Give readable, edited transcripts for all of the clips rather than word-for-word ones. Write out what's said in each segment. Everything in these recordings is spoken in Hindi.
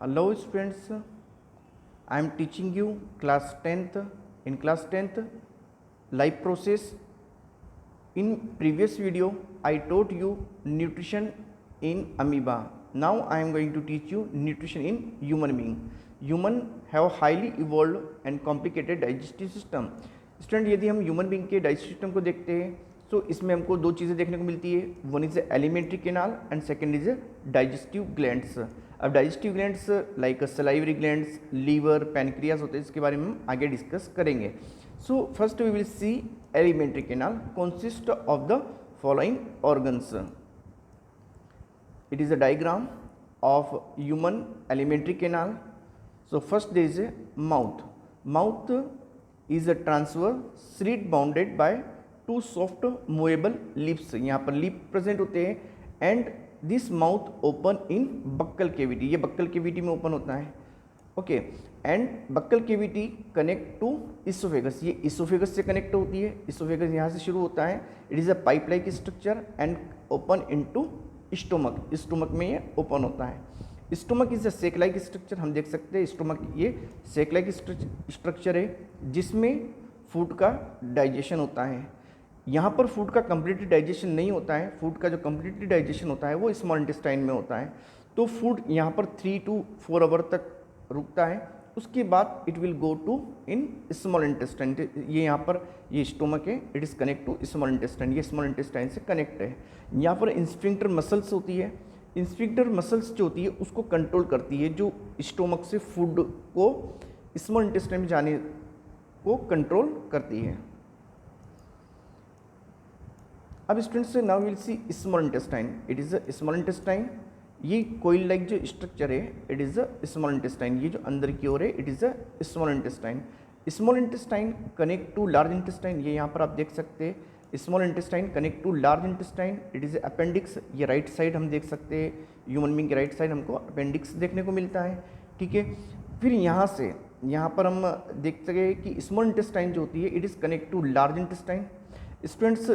Hello students, I am teaching you class 10th. In class 10th life process. In previous video I taught you nutrition in amoeba. Now I am going to teach you nutrition in human being. Human have highly evolved and complicated digestive system. Student यदि हम ह्यूमन बींग के डाइजेस्टिव सिस्टम को देखते हैं तो इसमें हमको दो चीज़ें देखने को मिलती है. One is elementary canal and second is digestive glands. अब digestive glands like salivary glands, liver, pancreas होते हैं, इसके बारे में हम आगे डिस्कस करेंगे. So first we will see elementary canal consist of the following organs. It is a diagram of human elementary canal. So first there is a mouth. Mouth is a transfer slit bounded by two soft movable lips. यहाँ पर लिप प्रेजेंट होते हैं and this mouth open in buccal cavity. ये बक्कल केविटी में ओपन होता है. Okay, and buccal cavity connect to oesophagus. ये इसोफेगस से कनेक्ट होती है. इसोफेगस यहाँ से शुरू होता है. It is a pipe like structure and open into stomach. Stomach में ये ओपन होता है. Stomach is a sac like structure. हम देख सकते हैं स्टोमक ये सेक लाइक स्ट्रक्चर है जिसमें फूड का डाइजेशन होता है. यहाँ पर फूड का कम्प्लीटली डाइजेशन नहीं होता है. फूड का जो कम्प्लीटली डाइजेशन होता है वो स्मॉल इंटेस्टाइन में होता है. तो फूड यहाँ पर 3 to 4 आवर तक रुकता है. उसके बाद it will go to in small intestine. ये यहाँ पर ये स्टोमक है, it is connect to small intestine. ये स्मॉल इंटेस्टाइन से कनेक्ट है. यहाँ पर इंस्फिंक्टर मसल्स होती है. इंस्फिंक्टर मसल्स जो होती है उसको कंट्रोल करती है, जो स्टोमक से फूड को स्मॉल इंटेस्टाइन में जाने को कंट्रोल करती है. अब students now will see small intestine. It is a small intestine. ये कोइल लाइक जो स्ट्रक्चर है it is a small intestine. ये जो अंदर की ओर है it is a small intestine. Small intestine connect to large intestine. ये यहाँ पर आप देख सकते हैं small intestine connect to large intestine. It is appendix. ये राइट साइड हम देख सकते हैं. ह्यूमन बींग के राइट साइड हमको अपेंडिक्स देखने को मिलता है. ठीक है, फिर यहाँ से यहाँ पर हम देख सके कि स्मॉल इंटेस्टाइन जो होती है it is connect to large intestine. Students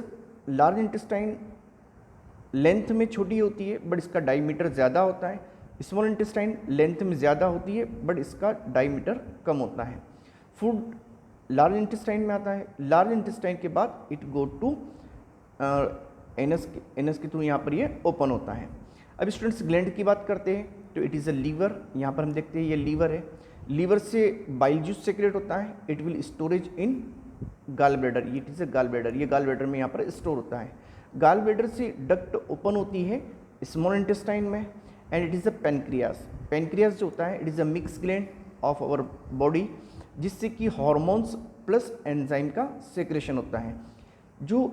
large intestine length में छोटी होती है बट इसका डायमीटर ज़्यादा होता है. स्मॉल इंटेस्टाइन लेंथ में ज़्यादा होती है बट इसका डायमीटर कम होता है. फूड लार्ज इंटेस्टाइन में आता है. लार्ज इंटेस्टाइन के बाद इट गो टू एनस के थ्रू यहाँ पर ये ओपन होता है. अब स्टूडेंट्स ग्लैंड की बात करते हैं तो इट इज़ अ लीवर. यहाँ पर हम देखते हैं ये लीवर है. लीवर से बाइल जूस सेक्रेट होता है. It will storage in gall bladder. It is a gall bladder. ये गाल ब्लैडर में यहाँ पर स्टोर होता है. गाल ब्लैडर से डक्ट ओपन होती है स्मॉल इंटेस्टाइन में and it is a pancreas. Pancreas जो होता है it is a mix gland of our body जिससे कि हार्मोन्स प्लस एंजाइम का सेक्रेशन होता है. जो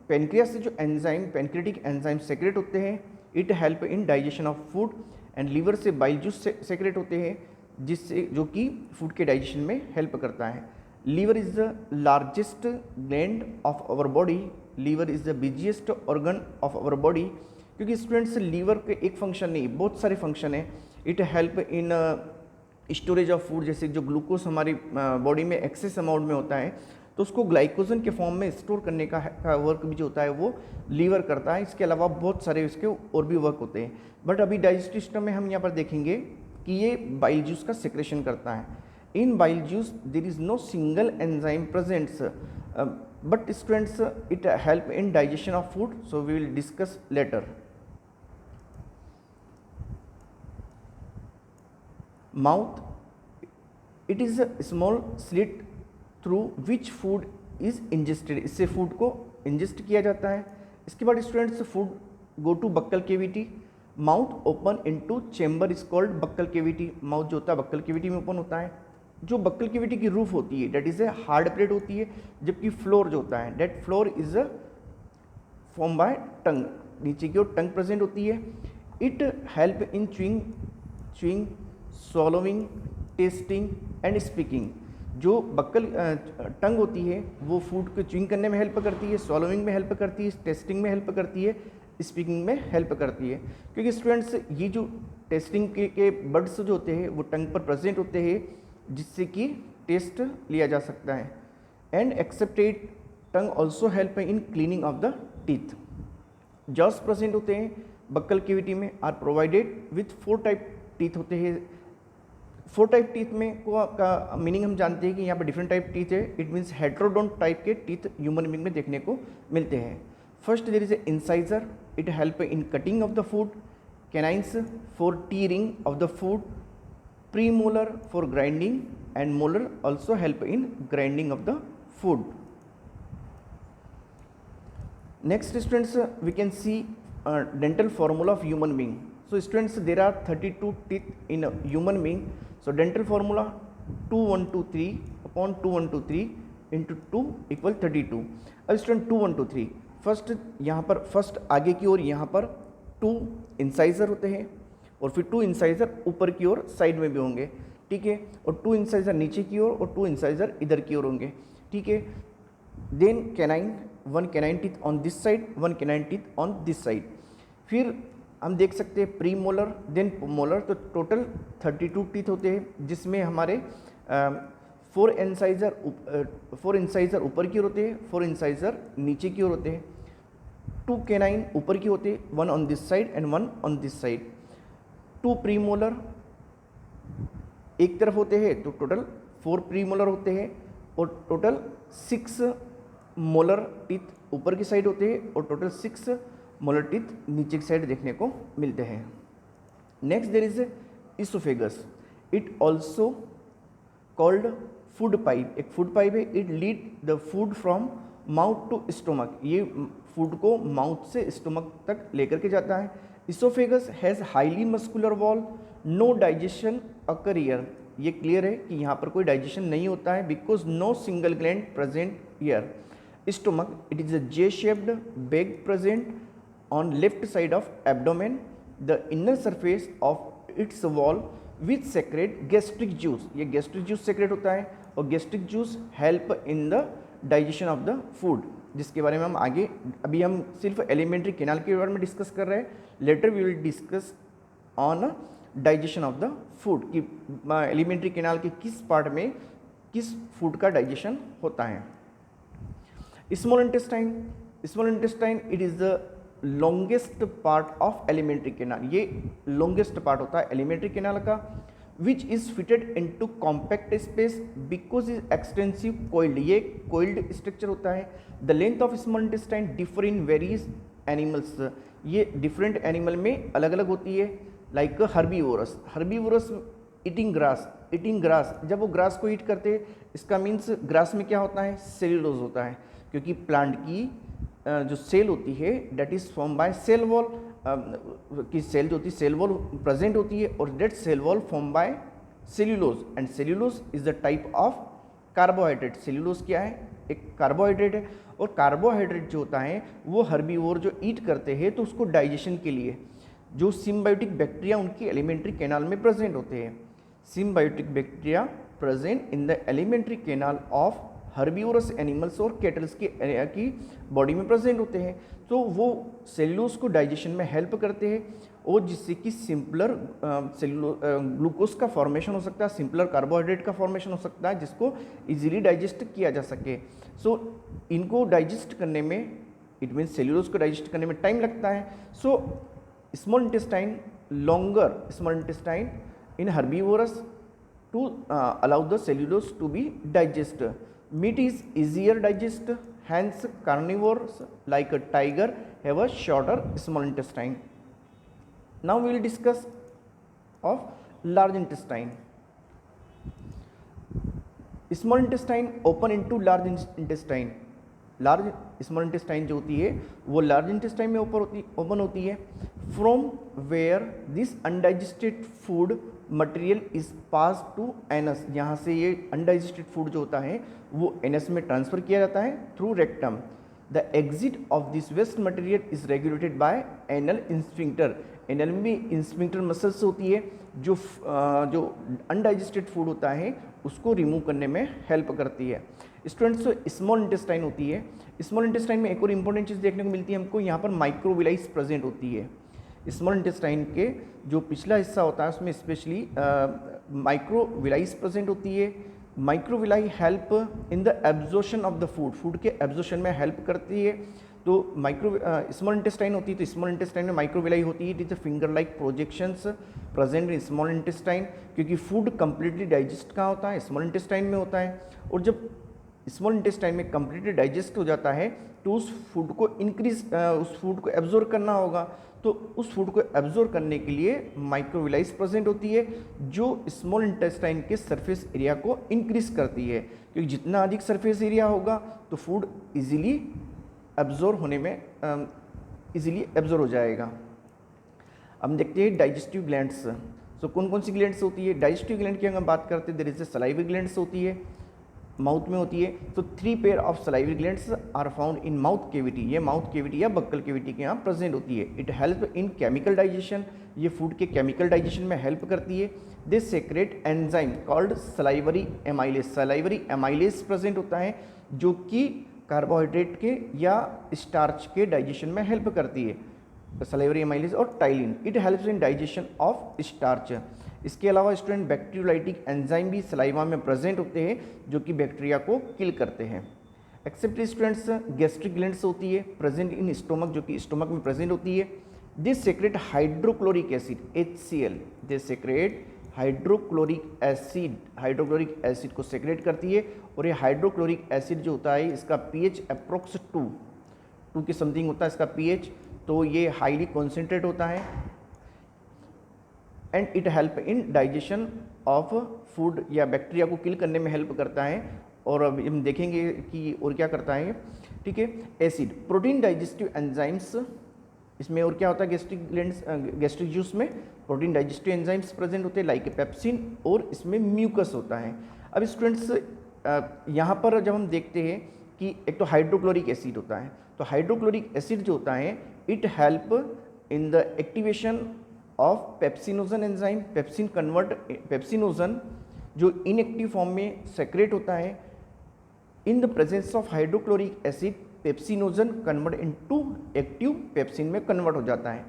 पेनक्रियास से जो एंजाइम पेनक्रियाटिक एंजाइम सेक्रेट होते हैं it help in digestion of food. And liver से बाइल जूस सेक्रेट होते हैं जिससे जो कि फूड के डाइजेशन में हेल्प करता है. Liver is the largest gland of our body. Liver is the busiest organ of our body. क्योंकि स्टूडेंट्स लीवर के एक फंक्शन नहीं बहुत सारे फंक्शन है. It help in storage of food. जैसे जो ग्लूकोज हमारी बॉडी में एक्सेस अमाउंट में होता है तो उसको ग्लाइकोजन के फॉर्म में स्टोर करने का वर्क भी जो होता है वो लीवर करता है. इसके अलावा बहुत सारे इसके और भी वर्क होते हैं. बट अभी डाइजेस्टिव सिस्टम में हम यहाँ पर देखेंगे कि ये बाइल जूस का सेक्रेशन करता है. In bile juice there is no single enzyme presents but students it help in digestion of food. So we will discuss later. Mouth it is a small slit through which food is ingested. इससे फूड को इंजेस्ट किया जाता है. इसके बाद students food go to buccal cavity. Mouth open into chamber is called buccal cavity. Mouth जो होता है बक्कल केविटी में ओपन होता है. जो बक्कल केविटी की रूफ होती है that is a hard plate होती है जबकि फ्लोर जो होता है that floor is form by tongue. नीचे की ओर टंग प्रेजेंट होती है. It help in chewing swallowing, tasting and speaking. जो बक्कल टंग होती है वो फूड को च्यूइंग करने में हेल्प करती है, swallowing में हेल्प करती है, टेस्टिंग में हेल्प करती है, स्पीकिंग में हेल्प करती है. क्योंकि स्टूडेंट्स ये जो टेस्टिंग के बर्ड्स जो होते हैं वो टंग पर प्रेजेंट होते हैं जिससे कि टेस्ट लिया जा सकता है. And accepted tongue also help in cleaning of the teeth. Jaws present होते हैं बक्कल केविटी में are provided with 4 type teeth होते हैं. 4 टाइप टीथ में का मीनिंग हम जानते हैं कि यहाँ पर डिफरेंट टाइप टीथ है। इट मीन्स हेट्रोडोंट टाइप के टीथ ह्यूमन बीइंग में देखने को मिलते हैं। First there is a incisor, it help in cutting of the food, canines for tearing of the food, premolar for grinding, and molar also help in grinding of the food. Next students, we can see dental formula of human being. So students, there are 32 teeth in a human being. So dental formula 2123 upon 2123 into 2 equal 32. अब स्टूडेंट 2123 फर्स्ट यहाँ पर फर्स्ट आगे की ओर यहाँ पर 2 इंसाइजर होते हैं और फिर 2 इंसाइजर ऊपर की ओर साइड में भी होंगे, ठीक है, और 2 इंसाइजर नीचे की ओर और 2 इंसाइजर इधर की ओर होंगे, ठीक है। Then canine, 1 canine teeth on this side, 1 canine teeth on this side. फिर हम देख सकते हैं प्री मोलर देन मोलर, तो टोटल 32 टीथ होते हैं जिसमें हमारे 4 इंसाइजर ऊपर की ओर होते हैं, 4 इंसाइजर नीचे की ओर होते हैं, 2 कैनाइन ऊपर की होते हैं, 1 on this side and 1 on this side. 2 premolar एक तरफ होते हैं तो टोटल 4 प्रीमोलर होते हैं और टोटल 6 मोलर टीथ ऊपर की साइड होते हैं और टोटल 6 मोलर टीथ नीचे की साइड देखने को मिलते हैं। Next there is oesophagus, it also called food pipe. एक फूड पाइप है, it lead the food from mouth to stomach, ये फूड को माउथ से स्टोमक तक लेकर के जाता है। Oesophagus has highly muscular wall, no digestion occur here, ये क्लियर है कि यहाँ पर कोई डाइजेशन नहीं होता है because no single gland present here. Stomach, it is a J shaped bag present on left side of abdomen, the inner surface of its wall with secrete gastric juice, ये गैस्ट्रिक जूस सेक्रेट होता है और gastric juice help in the digestion of the food, जिसके बारे में हम आगे, अभी हम सिर्फ एलिमेंट्री कैनाल के बारे में डिस्कस कर रहे हैं, later we will discuss on digestion of the food कि एलिमेंट्री कैनाल के किस पार्ट में किस फूड का डाइजेशन होता है। Small intestine, small intestine it is the longest part of alimentary canal, ये लॉन्गेस्ट पार्ट होता है एलिमेंट्री कैनाल का, which is fitted into compact space because is extensive coiled, ये कोइल्ड स्ट्रक्चर होता है। The length of small intestine differ in various animals, ये डिफरेंट एनिमल में अलग अलग होती है। Like herbivorous, herbivorous eating grass, eating grass, जब वो ग्रास को ईट करते हैं इसका मीन्स ग्रास में क्या होता है, सेल्यूलोज होता है, क्योंकि प्लांट की जो सेल होती है that is form by cell wall, की सेल जो होती है सेल वॉल प्रेजेंट होती है और that cell wall form by cellulose, and cellulose is the type of carbohydrate. Cellulose क्या है, एक कार्बोहाइड्रेट है, और कार्बोहाइड्रेट जो होता है वो हर्बीवोर जो ईट करते हैं तो उसको डाइजेशन के लिए जो सिम्बायोटिक बैक्टीरिया उनकी एलिमेंट्री कैनाल में प्रेजेंट होते हैं, symbiotic bacteria present in the alimentary canal of herbivorous animals और कैटल्स की बॉडी में प्रेजेंट होते हैं, तो वो सेल्यूलोज को डाइजेशन में हेल्प करते हैं और जिससे कि सिंपलर ग्लूकोज का फॉर्मेशन हो सकता है, सिंपलर कार्बोहाइड्रेट का फॉर्मेशन हो सकता है जिसको इजीली डाइजेस्ट किया जा सके। सो इनको डाइजेस्ट करने में, इट मीन्स सेल्यूलोज को डाइजेस्ट करने में टाइम लगता है। So small intestine, longer small intestine in herbivorous to allow the cellulose to be digest. Meat is easier digest, hence carnivores like a tiger have a shorter small intestine. Now we will discuss of large intestine. Small intestine open into large intestine. Large small intestine जो होती है वो लार्ज इंटेस्टाइन में ओपन होती है, from where this undigested food material is pass to anus, यहाँ से ये अनडाइजेस्टेड फूड जो होता है वो एनस में ट्रांसफर किया जाता है through rectum. The exit of this waste material is regulated by anal sphincter. Anal में इंस्फिंक्टर मसल्स होती है जो अनडाइजेस्टेड फूड होता है उसको रिमूव करने में हेल्प करती है। स्टूडेंट्स, स्मॉल इंटेस्टाइन होती है, स्मॉल इंटेस्टाइन में एक और इंपॉर्टेंट चीज़ देखने को मिलती है हमको, यहाँ पर माइक्रोविलाइस प्रेजेंट होती है। स्मॉल इंटेस्टाइन के जो पिछला हिस्सा होता है उसमें स्पेशली माइक्रोविलाइस प्रेजेंट होती है। Microvilli help in the absorption of the food, food के एब्जॉर्प्शन में हेल्प करती है तो माइक्रो स्मॉल इंटेस्टाइन होती है, तो स्मॉल इंटेस्टाइन में माइक्रोविलाई होती है। It is the finger like projections present in small intestine, क्योंकि फूड कंप्लीटली डाइजेस्ट कहाँ होता है, स्मॉल इंटेस्टाइन में होता है। और जब स्मॉल इंटेस्टाइन में कंप्लीटली डाइजेस्ट हो जाता है तो उस फूड को उस फूड को एब्जॉर्ब करना होगा। तो उस फूड को एब्जॉर्ब करने के लिए माइक्रोविलाइज प्रेजेंट होती है, जो स्मॉल इंटेस्टाइन के सरफेस एरिया को इंक्रीज करती है, क्योंकि जितना अधिक सरफेस एरिया होगा तो फूड इजीली एब्जॉर्ब होने में इजीली एब्जॉर्ब हो जाएगा। अब देखते हैं डाइजेस्टिव ग्लैंड्स। सो कौन कौन सी ग्लैंड्स होती है डाइजेस्टिव ग्लैंड की? अगर हम बात करते हैं, there is a salivary glands होती है, माउथ में होती है। तो 3 pair of salivary glands are found in mouth cavity, ये माउथ केविटी या बक्कल केविटी के यहाँ प्रेजेंट होती है। It help in chemical digestion, ये फूड के केमिकल डाइजेशन में हेल्प करती है। This secrete enzyme called salivary amylase, salivary amylase present होता है, जो कि कार्बोहाइड्रेट के या स्टार्च के डाइजेशन में हेल्प करती है, सलाइवरी एमाइलेज और ptyalin. It helps in digestion of starch. इसके अलावा स्टूडेंट बैक्टीरियोलाइटिक एंजाइम भी सलाइवा में प्रेजेंट होते हैं, जो कि बैक्टीरिया को किल करते हैं। एक्सेप्ट स्टूडेंट्स गैस्ट्रिक ग्लैंड्स होती है प्रेजेंट इन स्टोमक, जो कि स्टोमक में प्रेजेंट होती है। This secrete hydrochloric acid HCl, this secrete hydrochloric acid को सेक्रेट करती है। और ये हाइड्रोक्लोरिक एसिड जो होता है इसका pH अप्रोक्स 2 के समथिंग होता है इसका pH, तो ये हाईली कॉन्सेंट्रेट होता है। And it help in digestion of food या बैक्टीरिया को किल करने में हेल्प करता है। और अब हम देखेंगे कि और क्या करता है, ठीक है। एसिड प्रोटीन डाइजेस्टिव एंजाइम्स, इसमें और क्या होता है गैस्ट्रिक जूस में प्रोटीन डाइजेस्टिव एंजाइम्स प्रेजेंट होते हैं लाइक पेप्सिन, और इसमें म्यूकस होता है। अब स्टूडेंट्स यहाँ पर जब हम देखते हैं कि एक तो हाइड्रोक्लोरिक एसिड होता है, तो हाइड्रोक्लोरिक एसिड जो होता है it help in the activation of pepsinogen enzyme. Pepsinogen जो इनएक्टिव फॉर्म में सेक्रेट होता है, इन the presence of hydrochloric acid pepsinogen convert into active pepsin में कन्वर्ट हो जाता है।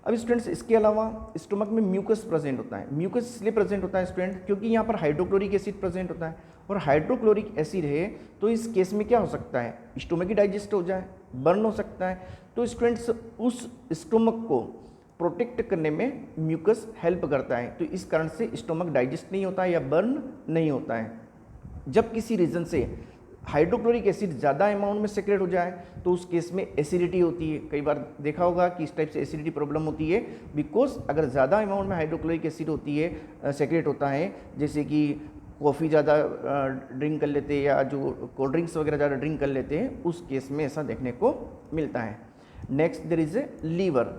अब स्टूडेंट्स इसके अलावा स्टोमक में म्यूकस प्रेजेंट होता है। म्यूकस इसलिए प्रेजेंट होता है स्टूडेंट क्योंकि यहाँ पर हाइड्रोक्लोरिक एसिड प्रेजेंट होता है, और हाइड्रोक्लोरिक एसिड है तो इस केस में क्या हो सकता है, स्टोमक ही डाइजेस्ट हो जाए, बर्न हो सकता है। तो स्टूडेंट्स उस स्टोमक को प्रोटेक्ट करने में म्यूकस हेल्प करता है, तो इस कारण से स्टोमक डाइजेस्ट नहीं होता है या बर्न नहीं होता है। जब किसी रीज़न से हाइड्रोक्लोरिक एसिड ज़्यादा अमाउंट में सेक्रेट हो जाए तो उस केस में एसिडिटी होती है। कई बार देखा होगा कि इस टाइप से एसिडिटी प्रॉब्लम होती है, बिकॉज अगर ज़्यादा अमाउंट में हाइड्रोक्लोरिक एसिड होती है सेक्रेट होता है, जैसे कि कॉफ़ी ज़्यादा ड्रिंक कर लेते हैं या जो कोल्ड ड्रिंक्स वगैरह ज़्यादा ड्रिंक कर लेते हैं, उस केस में ऐसा देखने को मिलता है। Next there is a liver.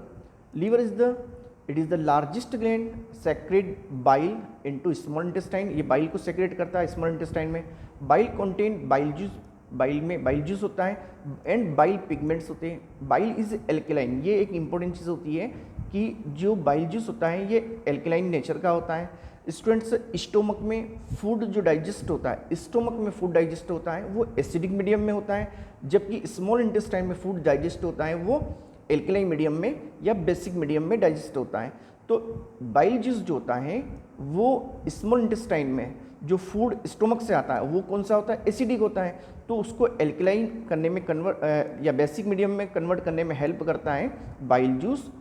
Liver it is the largest gland secrete bile into small intestine, ये बाइल को सेक्रेट करता है स्मॉल इंटेस्टाइन में। Bile contain bile juice, bile में बाइल जूस होता है एंड बाइल पिगमेंट्स होते हैं। बाइल इज एल्केलाइन, ये एक इंपॉर्टेंट चीज़ होती है कि जो बाइल जूस होता है ये एल्केलाइन नेचर का होता है। स्टूडेंट्स स्टोमक में फूड जो डाइजेस्ट होता है, स्टोमक में फूड डाइजेस्ट होता है वो एसिडिक मीडियम में होता है, जबकि स्मॉल इंटेस्टाइन में फूड डाइजेस्ट होता है वो एल्कलाइन मीडियम में या बेसिक मीडियम में डाइजेस्ट होता है। तो बाइल जूस जो होता है वो स्मॉल इंटेस्टाइन में जो फूड स्टोमक से आता है वो कौन सा होता है, एसिडिक होता है, तो उसको एल्कलाइन करने में कन्वर्ट या बेसिक मीडियम में कन्वर्ट करने में हेल्प करता है बाइल जूस।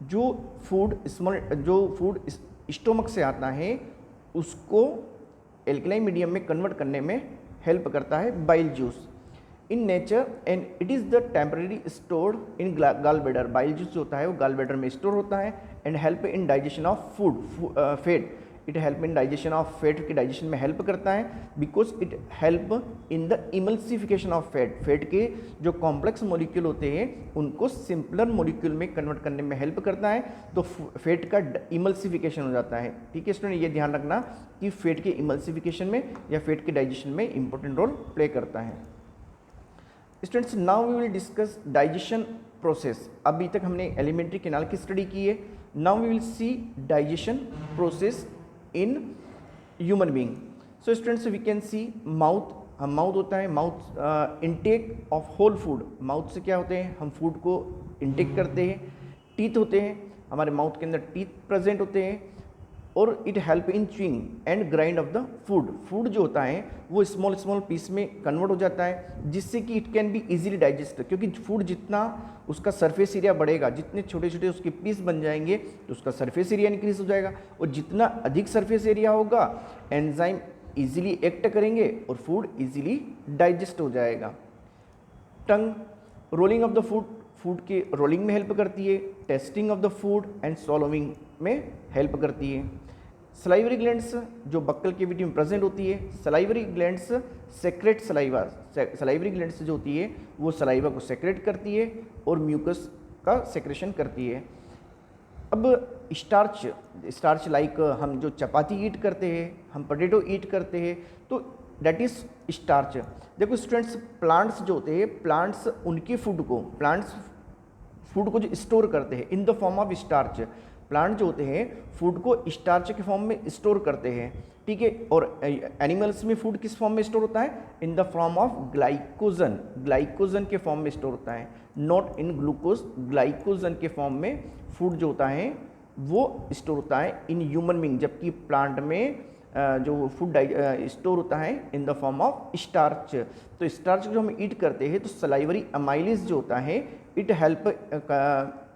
जो फूड स्टोमक से आता है उसको एल्कलाइन मीडियम में कन्वर्ट करने में हेल्प करता है bile juice. In nature and it is the temporary stored in gall bladder, bile juice जो होता है वो गाल ब्लैडर में स्टोर होता है and help in digestion of food fat, it help in digestion of fat के डाइजेशन में हेल्प करता है, because it help in the emulsification of fat, fat के जो कॉम्प्लेक्स मॉलिक्यूल होते हैं उनको सिंपलर मॉलिक्यूल में कन्वर्ट करने में हेल्प करता है, तो फैट का इमल्सिफिकेशन हो जाता है। ठीक है स्टूडेंट, ये ध्यान रखना कि फैट के इमल्सिफिकेशन में या फैट के डाइजेशन में इंपॉर्टेंट रोल प्ले करता है। Students now we will discuss digestion process. अभी तक हमने एलिमेंट्री कैनाल की स्टडी की है, now we will see digestion process in human being. So students we can see mouth, mouth होता है, mouth intake of whole food, mouth से क्या होते हैं हम फूड को इनटेक करते हैं। टीथ होते हैं, हमारे माउथ के अंदर टीथ प्रेजेंट होते हैं, और it help in chewing and grind of the food. Food जो होता है वो स्मॉल स्मॉल पीस में कन्वर्ट हो जाता है, जिससे कि it can be easily digest, क्योंकि फूड जितना उसका सरफेस एरिया बढ़ेगा, जितने छोटे छोटे उसके पीस बन जाएंगे तो उसका सरफेस एरिया इंक्रीज हो जाएगा, और जितना अधिक सरफेस एरिया होगा एंजाइम इजीली एक्ट करेंगे और फूड इजीली डाइजेस्ट हो जाएगा। Tongue, rolling of the food, food के रोलिंग में हेल्प करती है, tasting of the food and swallowing में हेल्प करती है। सलाइवरी ग्लैंड्स जो बक्कल कैविटी में प्रेजेंट होती है, salivary glands secrete saliva, salivary glands जो होती है वो सलाइवा को सेक्रेट करती है और म्यूकस का सेक्रेशन करती है। अब स्टार्च, स्टार्च लाइक हम जो चपाती ईट करते हैं, हम पोटैटो ईट करते हैं, तो दैट इज स्टार्च। देखो स्टूडेंट्स, प्लांट्स जो होते हैं, प्लांट्स उनके फूड को, प्लांट्स फूड को जो स्टोर करते हैं इन the form of starch, plant जो होते हैं फूड को स्टार्च के फॉर्म में स्टोर करते हैं, ठीक है। और एनिमल्स में फूड किस फॉर्म में स्टोर होता है? इन the form of glycogen, glycogen के फॉर्म में स्टोर होता है, नॉट इन ग्लूकोज। ग्लाइकोजन के फॉर्म में फूड जो होता है वो स्टोर होता है इन ह्यूमन बीइंग, जबकि प्लांट में जो फूड स्टोर होता है इन द फॉर्म ऑफ स्टार्च। तो स्टार्च जो हम ईट करते हैं तो सलाइवरी अमाइलेज जो होता है it help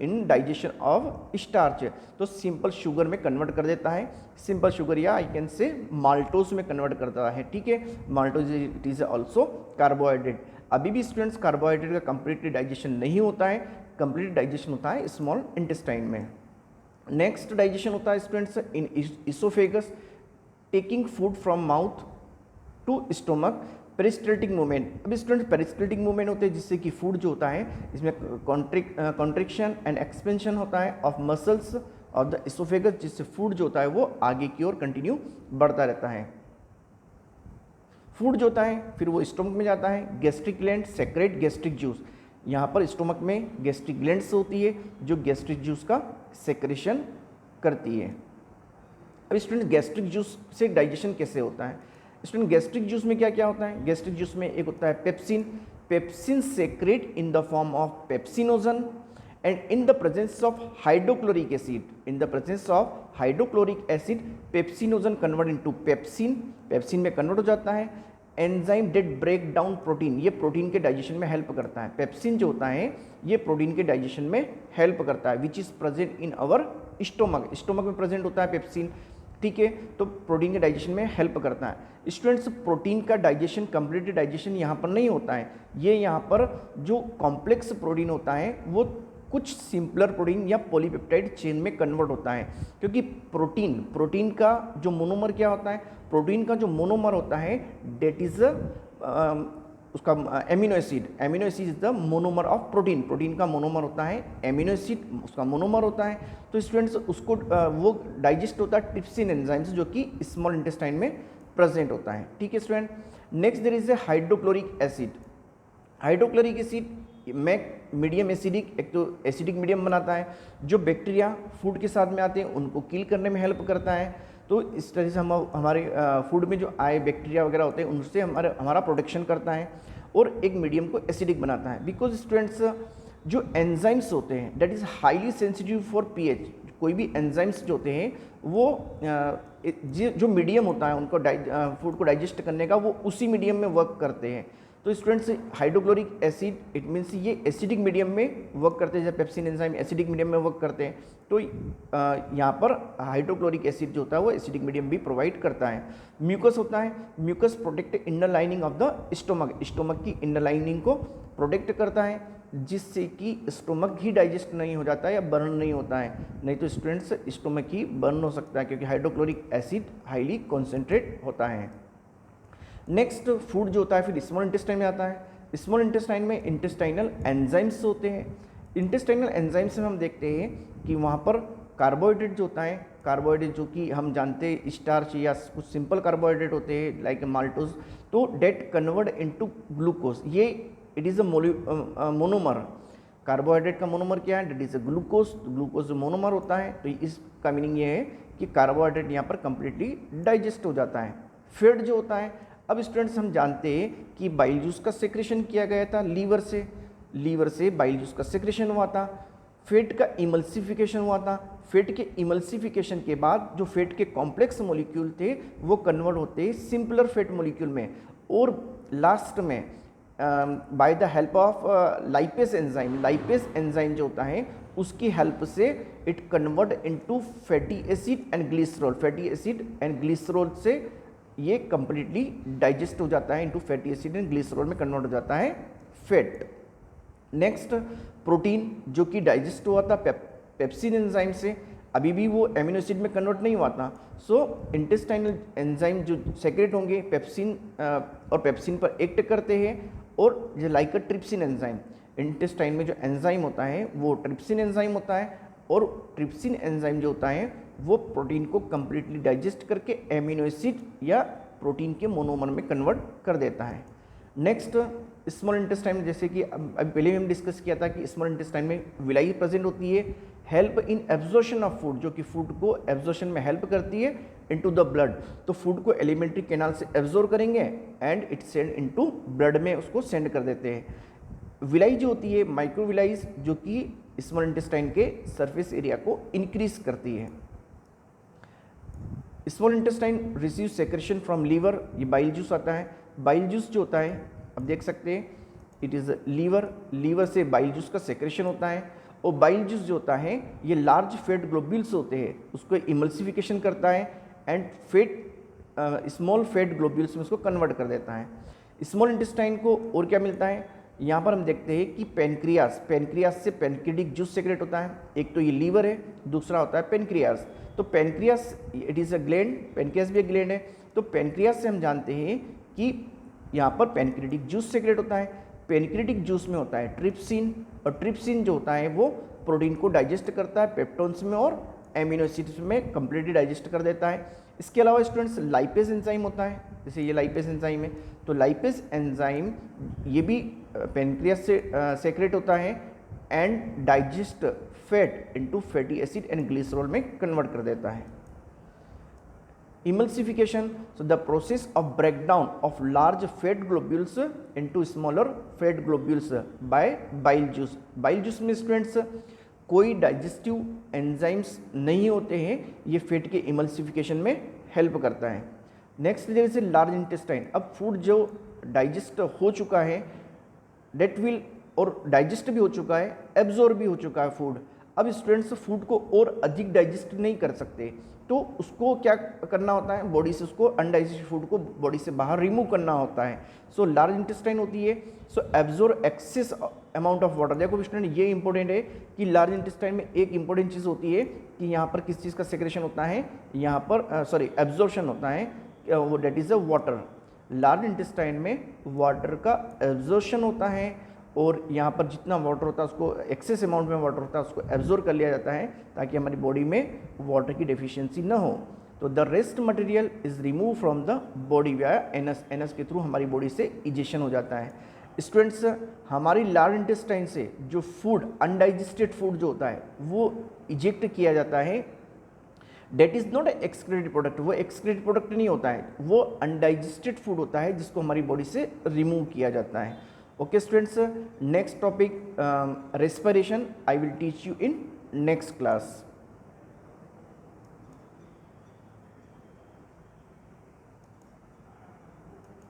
in digestion of starch, तो सिंपल शुगर में कन्वर्ट कर देता है, सिंपल शुगर या आई कैन से माल्टोज में कन्वर्ट करता है, ठीक है। Maltose it is also carbohydrate. अभी भी स्टूडेंट्स कार्बोहाइड्रेट का कंप्लीटली डाइजेशन नहीं होता है, कंप्लीट डाइजेशन होता है स्मॉल इंटेस्टाइन में। नेक्स्ट डाइजेशन होता है students in oesophagus, taking food from mouth to stomach. Peristaltic movement, अभी स्टूडेंट पेरिस्टल्टिक मूवमेंट होते हैं जिससे कि फूड जो होता है इसमें कॉन्ट्रिक्शन एंड एक्सपेंशन होता है of muscles of the oesophagus, जिससे फूड जो होता है वो आगे की ओर कंटिन्यू बढ़ता रहता है। फूड जो होता है फिर वो स्टोमक में जाता है, gastric gland secrete gastric juice, यहाँ पर स्टोमक में गैस्ट्रिक ग्लैंड्स होती है जो गैस्ट्रिक जूस का सेक्रेशन करती है। अब स्टूडेंट गैस्ट्रिक जूस से डाइजेशन कैसे होता है? स्टूडेंट गैस्ट्रिक जूस में क्या क्या होता है? गैस्ट्रिक जूस में एक होता है pepsin, pepsin secrete in the form of pepsinogen and in the presence of hydrochloric acid, in the presence of hydrochloric acid pepsinogen convert into pepsin, pepsin में कन्वर्ट हो जाता है। Enzyme that break down protein, ये प्रोटीन के डाइजेशन में हेल्प करता है। पेप्सिन जो होता है ये प्रोटीन के डाइजेशन में हेल्प करता है, which is present in our stomach, stomach में प्रेजेंट होता है पेप्सिन, ठीक है। तो प्रोटीन के डाइजेशन में हेल्प करता है। स्टूडेंट्स, प्रोटीन का डाइजेशन, कंप्लीट डाइजेशन यहाँ पर नहीं होता है, ये यहाँ पर जो कॉम्प्लेक्स प्रोटीन होता है वो कुछ सिंपलर प्रोटीन या पॉलीपेप्टाइड चेन में कन्वर्ट होता है, क्योंकि प्रोटीन का जो मोनोमर क्या होता है, प्रोटीन का जो मोनोमर होता है डेट इज उसका amino acid, amino acid is the monomer of protein, protein का मोनोमर होता है एमिनो एसिड, उसका मोनोमर होता है। तो स्टूडेंट्स उसको वो डाइजेस्ट होता है ट्रिप्सिन एंजाइम्स जो कि स्मॉल इंटेस्टाइन में प्रेजेंट होता है, ठीक है student. Next there is a hydrochloric acid, hydrochloric acid में मीडियम एसिडिक, एक तो एसिडिक मीडियम बनाता है, जो बैक्टीरिया फूड के साथ में आते हैं उनको किल करने में हेल्प करता है। तो इस तरह से हम हमारे फूड में जो आए बैक्टीरिया वगैरह होते हैं उनसे हमारा प्रोटेक्शन करता है और एक मीडियम को एसिडिक बनाता है। बिकॉज स्टूडेंट्स जो एंजाइम्स होते हैं that is highly sensitive for pH, कोई भी एंजाइम्स जो होते हैं वो जो मीडियम होता है उनको फूड को डाइजेस्ट करने का वो उसी मीडियम में वर्क करते हैं। तो students hydrochloric acid it means ये एसिडिक मीडियम में वर्क करते हैं, जैसे पेप्सिन एंजाइम एसिडिक मीडियम में वर्क करते हैं, तो यहाँ पर हाइड्रोक्लोरिक एसिड जो होता है वो एसिडिक मीडियम भी प्रोवाइड करता है। म्यूकस होता है, mucus protect inner lining of the stomach, stomach की इनर लाइनिंग को प्रोटेक्ट करता है, जिससे कि स्टोमक ही डाइजेस्ट नहीं हो जाता है या बर्न नहीं होता है, नहीं तो स्टूडेंट्स स्टोमक ही बर्न हो सकता है क्योंकि हाइड्रोक्लोरिक एसिड हाईली कॉन्सेंट्रेट होता है। नेक्स्ट फूड जो होता है फिर स्मॉल इंटेस्टाइन में आता है। स्मॉल इंटेस्टाइन में इंटेस्टाइनल एंजाइम्स होते हैं। इंटेस्टाइनल एंजाइम्स में हम देखते हैं कि वहाँ पर कार्बोहाइड्रेट जो होता है, कार्बोहाइड्रेट जो कि हम जानते हैं स्टार्च या कुछ सिंपल कार्बोहाइड्रेट होते हैं लाइक माल्टोज, तो डेट कन्वर्ट इनटू ग्लूकोज, ये it is a monomer. Carbohydrate का मोनोमर क्या है? That is a glucose, glucose monomer होता है। तो इसका मीनिंग ये है कि कार्बोहाइड्रेट यहाँ पर कंप्लीटली डाइजेस्ट हो जाता है। फैट जो होता है, अब स्टूडेंट्स हम जानते हैं कि बाइल जूस का सेक्रेशन किया गया था लीवर से बाइल जूस का सेक्रेशन हुआ था। फैट का इमल्सिफिकेशन हुआ था, फैट के इमल्सिफिकेशन के बाद जो फैट के कॉम्प्लेक्स मॉलिक्यूल थे वो कन्वर्ट होते हैं सिंपलर फैट मॉलिक्यूल में, और लास्ट में by the help of lipase enzyme जो होता है उसकी हेल्प से it convert into fatty acid and glycerol, fatty acid and glycerol से ये कंप्लीटली डाइजेस्ट हो जाता है into fatty acid and glycerol में कन्वर्ट हो जाता है फैट। नेक्स्ट प्रोटीन जो कि डाइजेस्ट हुआ था पेप्सिन एंजाइम से, अभी भी वो एमिनो एसिड में कन्वर्ट नहीं हुआ था। सो इंटेस्टाइनल एंजाइम जो सेक्रेट होंगे पेप्सिन और पेप्सिन पर एक्ट करते हैं, और जो लाइक ट्रिप्सिन एंजाइम, इंटेस्टाइन में जो एंजाइम होता है वो ट्रिप्सिन एंजाइम होता है, और ट्रिप्सिन एंजाइम जो होता है वो प्रोटीन को कंप्लीटली डाइजेस्ट करके एमिनो एसिड या प्रोटीन के मोनोमर में कन्वर्ट कर देता है। नेक्स्ट स्मॉल इंटेस्टाइन में, जैसे कि अभी पहले भी हम डिस्कस किया था कि स्मॉल इंटेस्टाइन में विलाई प्रेजेंट होती है, help in absorption of food, जो कि फूड को एब्जॉर्प्शन में हेल्प करती है इनटू द ब्लड। तो फूड को एलिमेंट्री कैनाल से एब्जॉर्ब करेंगे and it send into blood में उसको सेंड कर देते हैं। विलाई जो होती है माइक्रोविलाइज, जो कि स्मॉल इंटेस्टाइन के सरफेस एरिया को इंक्रीज करती है। Small intestine receive secretion from liver, ये बाइल जूस आता है। बाइल जूस जो होता है अब देख सकते हैं इट इज़ लीवर से बाइल जूस का सेक्रेशन होता है, और बाइल जूस जो होता है ये लार्ज फैट ग्लोब्यूल्स होते हैं उसको इमल्सिफिकेशन करता है एंड स्मॉल फैट ग्लोब्यूल्स में उसको कन्वर्ट कर देता है। स्मॉल इंटेस्टाइन को और क्या मिलता है, यहाँ पर हम देखते हैं कि पेनक्रियास से पेनक्रेटिक जूस सेक्रेट होता है। एक तो ये लीवर है, दूसरा होता है पेनक्रियास। तो pancreas it is a gland, pancreas भी एक ग्लैंड है। तो पेनक्रियास से हम जानते हैं कि यहाँ पर पेनक्रेटिक जूस सेक्रेट होता है। पेनक्रेटिक जूस में होता है ट्रिप्सिन, और ट्रिप्सिन जो होता है वो प्रोटीन को डाइजेस्ट करता है पेप्टोन्स में और एमिनो एसिड्स में कंप्लीटली डाइजेस्ट कर देता है। इसके अलावा स्टूडेंट्स लाइपेज एंजाइम होता है, जैसे ये लाइपेज एंजाइम है, तो लाइपेज एंजाइम ये भी पेनक्रियास से सेक्रेट होता है and digest fat into fatty acid and glycerol में कन्वर्ट कर देता है। Emulsification, so the process of breakdown of large fat globules into smaller fat globules by bile juice. Bile juice में स्टूडेंट्स कोई डाइजेस्टिव एंजाइम्स नहीं होते हैं, ये फैट के इमल्सिफिकेशन में हेल्प करता है। नेक्स्ट जैसे लार्ज इंटेस्टाइन, अब फूड जो डाइजेस्ट हो चुका है डेट विल, और डाइजेस्ट भी हो चुका है, एब्जॉर्ब भी हो चुका है फूड। अब स्टूडेंट्स फूड को और अधिक डाइजेस्ट नहीं कर सकते, तो उसको क्या करना होता है, बॉडी से उसको अनडाइजेस्टेड फूड को बॉडी से बाहर रिमूव करना होता है। सो लार्ज इंटेस्टाइन होती है, सो absorb excess amount of water. देखो स्टूडेंट ये इंपॉर्टेंट है कि लार्ज इंटेस्टाइन में एक इंपॉर्टेंट चीज़ होती है कि यहाँ पर किस चीज़ का सेक्रेशन होता है, यहाँ पर एब्जॉर्प्शन होता है, वो that is a water. Large intestine में वाटर का एब्जॉर्प्शन होता है, और यहाँ पर जितना वाटर होता है उसको एक्सेस अमाउंट में वाटर होता है उसको एब्जॉर्ब कर लिया जाता है ताकि हमारी बॉडी में वाटर की डेफिशिएंसी ना हो। तो the rest material is remove from the body via anus, anus के थ्रू हमारी बॉडी से इजेक्शन हो जाता है। स्टूडेंट्स हमारी लार्ज इंटेस्टाइन से जो फूड अनडाइजेस्टेड फूड जो होता है वो इजेक्ट किया जाता है, that is not excreted product, वो एक्सक्रीटेड प्रोडक्ट नहीं होता है, वो अनडाइजेस्टेड फूड होता है जिसको हमारी बॉडी से रिमूव किया जाता है। Okay students, next topic respiration I will teach you in next class.